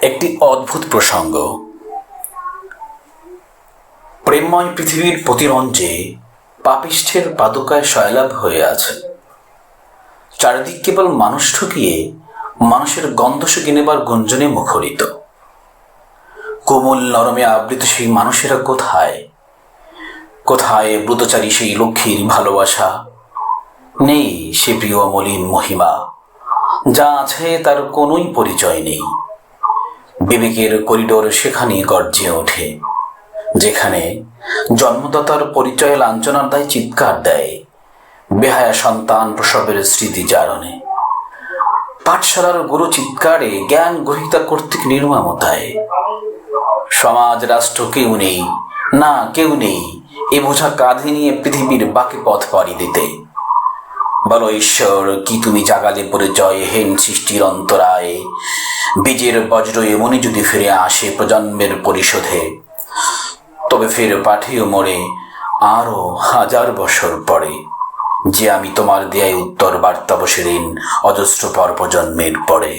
একটি অদ্ভুত প্রসঙ্গ। প্রেমময় পৃথিবীর প্রতিরঞ্জে পাপিষ্ঠের পাদুকায় শয়লাভ হয়ে আছে। চারিদিক কেবল মানুষ ঠকিয়ে মানুষের গন্ধ শুকে নেবার গুঞ্জনে মুখরিত। কোমল নরমে আবৃত সেই মানুষেরা কোথায়? কোথায় ব্রতচারী সেই লক্ষ্মীর ভালোবাসা? নেই সে প্রিয় অমলিন মহিমা, যা আছে তার কোনোই পরিচয় নেই। বিবেকের করিডোর সেখানে গর্জে ওঠে, যেখানে জন্মদাতার পরিচয় লাঞ্ছনার দায় চিৎকার দেয় বেহায়া সন্তান প্রসবের স্মৃতি জারণে। পাঠশালার গুরু চিৎকারে জ্ঞান গ্রহিতা কর্তৃক নির্মমতায়। সমাজ রাষ্ট্র কেউ নেই, না কেউ নেই এ বোঝা কাঁধে নিয়ে পৃথিবীর বাকি পথ পাড়ি দিতে। বলো ঈশ্বর, কি তুমি জাগালে পরিচয় হেন সৃষ্টির অন্তরায়? বীজের বজ্র এমনি যদি ফিরে আসে প্রজন্মের পরিশোধে, তবে ফের পাঠিও মোড়ে আরো 1000 বছর পরে, যে আমি তোমার দেয়াই উত্তর বার্তা বসে দিন অজস্র পর প্রজন্মের পরে।